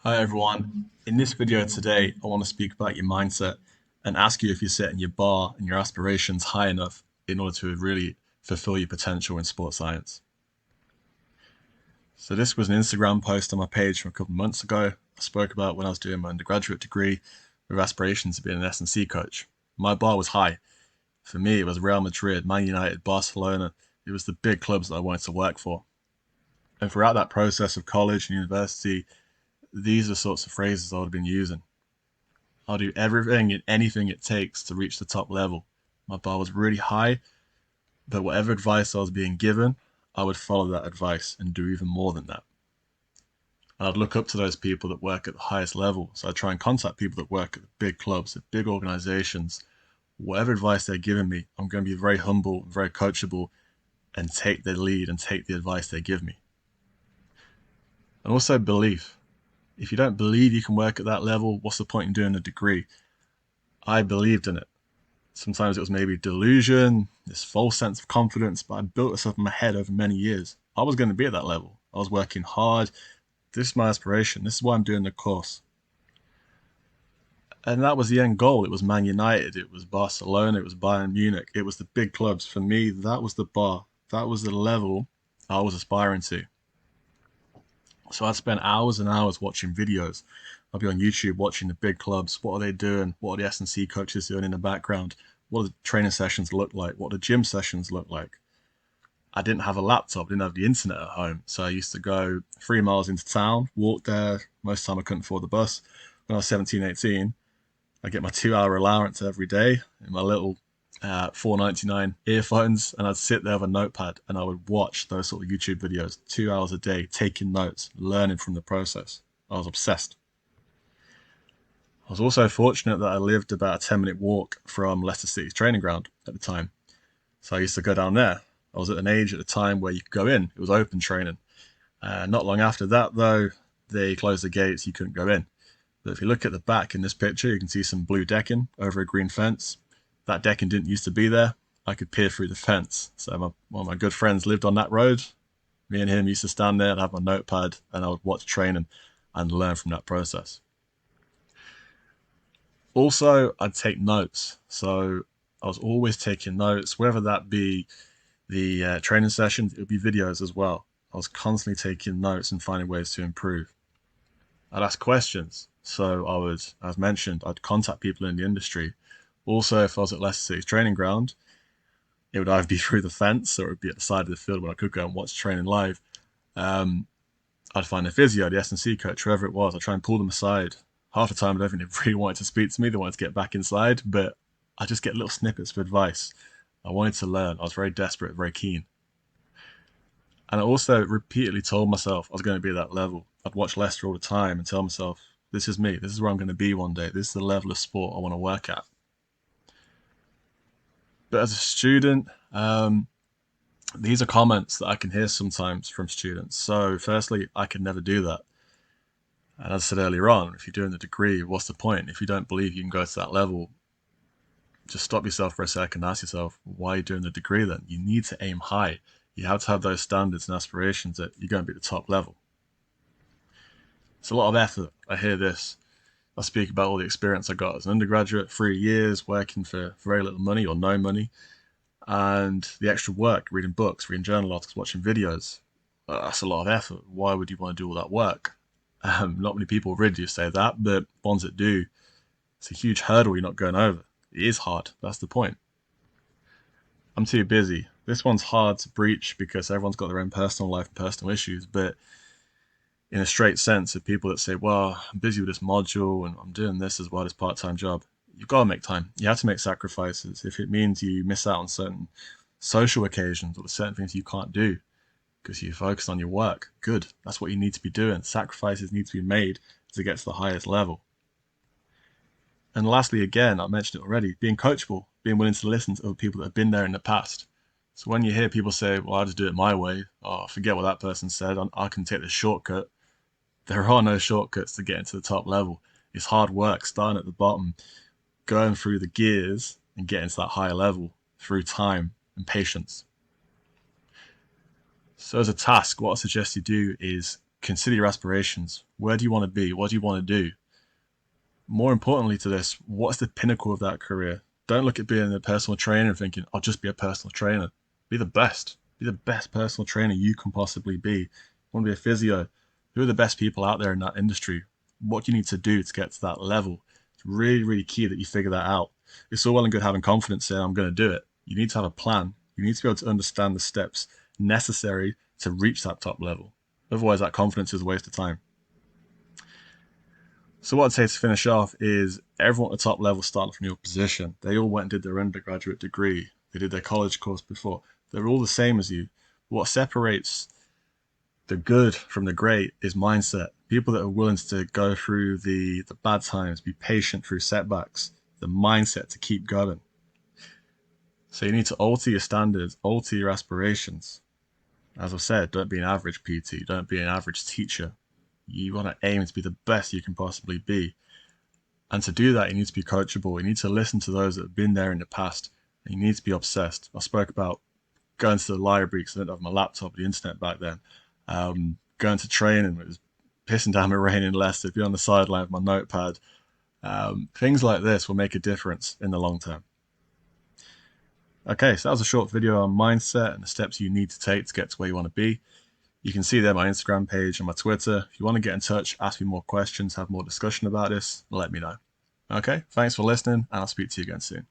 Hi everyone. In this video today, I want to speak about your mindset and ask you if you're setting your bar and your aspirations high enough in order to really fulfill your potential in sports science. So this was an Instagram post on my page from a couple of months ago. I spoke about when I was doing my undergraduate degree with aspirations to be an S&C coach. My bar was high. For me, it was Real Madrid, Man United, Barcelona. It was the big clubs that I wanted to work for. And throughout that process of college and university, these are the sorts of phrases I would have been using. I'll do everything and anything it takes to reach the top level. My bar was really high, but whatever advice I was being given, I would follow that advice and do even more than that. I'd look up to those people that work at the highest level. So I'd try and contact people that work at the big clubs, at big organizations. Whatever advice they're giving me, I'm going to be very humble, very coachable, and take the lead and take the advice they give me. And also belief. If you don't believe you can work at that level, what's the point in doing a degree? I believed in it. Sometimes it was maybe delusion, this false sense of confidence, but I built this up in my head over many years. I was going to be at that level. I was working hard. This is my aspiration. This is why I'm doing the course. And that was the end goal. It was Man United. It was Barcelona. It was Bayern Munich. It was the big clubs. For me, that was the bar. That was the level I was aspiring to. So I'd spend hours and hours watching videos. I'd be on YouTube watching the big clubs. What are they doing? What are the S&C coaches doing in the background? What do the training sessions look like? What do gym sessions look like? I didn't have a laptop, didn't have the internet at home. So I used to go 3 miles into town, walk there. Most of the time I couldn't afford the bus. When I was 17, 18, I get my 2 hour allowance every day in my little $4.99 earphones, and I'd sit there with a notepad and I would watch those sort of YouTube videos 2 hours a day, taking notes, learning from the process. I was obsessed. I was also fortunate that I lived about a 10-minute walk from Leicester City's training ground at the time. So I used to go down there. I was at an age at the time where you could go in, it was open training. Not long after that, though, they closed the gates, you couldn't go in. But if you look at the back in this picture, you can see some blue decking over a green fence. That decking didn't used to be there. I could peer through the fence. So one of my good friends lived on that road. Me and him used to stand there and have my notepad, and I would watch training and learn from that process. Also, I'd take notes. So I was always taking notes, whether that be the training sessions, it would be videos as well. I was constantly taking notes and finding ways to improve. I'd ask questions. So as mentioned, I'd contact people in the industry. Also, if I was at Leicester City's training ground, it would either be through the fence or it would be at the side of the field where I could go and watch training live. Um, I'd find a physio, the S&C coach, whoever it was. I'd try and pull them aside. Half the time, I don't think they really wanted to speak to me. They wanted to get back inside, but I just get little snippets of advice. I wanted to learn. I was very desperate, very keen. And I also repeatedly told myself I was going to be at that level. I'd watch Leicester all the time and tell myself, this is me. This is where I'm going to be one day. This is the level of sport I want to work at. But as a student, these are comments that I can hear sometimes from students. So, firstly, I could never do that. And as I said earlier on, if you're doing the degree, what's the point? If you don't believe you can go to that level, just stop yourself for a second and ask yourself, why are you doing the degree then? You need to aim high. You have to have those standards and aspirations that you're going to be at the top level. It's a lot of effort. I hear this. I speak about all the experience I got as an undergraduate, 3 years working for very little money or no money, and the extra work, reading books, reading journal articles, watching videos. That's a lot of effort. Why would you want to do all that work? Not many people really do say that, but ones that do, it's a huge hurdle you're not going over. It is hard. That's the point. I'm too busy. This one's hard to breach because everyone's got their own personal life and personal issues, but in a straight sense of people that say, well, I'm busy with this module and I'm doing this as well, this part-time job. You've got to make time. You have to make sacrifices. If it means you miss out on certain social occasions or certain things you can't do because you focus on your work, good. That's what you need to be doing. Sacrifices need to be made to get to the highest level. And lastly, again, I mentioned it already, being coachable, being willing to listen to other people that have been there in the past. So when you hear people say, well, I'll just do it my way, oh, forget what that person said, I can take the shortcut. There are no shortcuts to get into the top level. It's hard work starting at the bottom, going through the gears and getting to that higher level through time and patience. So as a task, what I suggest you do is consider your aspirations. Where do you want to be? What do you want to do? More importantly to this, what's the pinnacle of that career? Don't look at being a personal trainer and thinking, I'll just be a personal trainer. Be the best. Be the best personal trainer you can possibly be. You want to be a physio? Who are the best people out there in that industry? What do you need to do to get to that level? It's really, really key that you figure that out. It's all well and good having confidence saying, I'm going to do it. You need to have a plan. You need to be able to understand the steps necessary to reach that top level. Otherwise, that confidence is a waste of time. So what I'd say to finish off is everyone at the top level started from your position. They all went and did their undergraduate degree. They did their college course before. They're all the same as you. What separates the good from the great is mindset. People that are willing to go through the bad times, be patient through setbacks, the mindset to keep going. So you need to alter your standards, alter your aspirations. As I've said, don't be an average PT, don't be an average teacher. You want to aim to be the best you can possibly be. And to do that, you need to be coachable. You need to listen to those that have been there in the past. And you need to be obsessed. I spoke about going to the library because I didn't have my laptop or the internet back then. Going to training, it was pissing down with rain in Leicester, be on the sideline with my notepad. Things like this will make a difference in the long term. Okay, so that was a short video on mindset and the steps you need to take to get to where you want to be. You can see there my Instagram page and my Twitter. If you want to get in touch, ask me more questions, have more discussion about this, let me know. Okay, thanks for listening, and I'll speak to you again soon.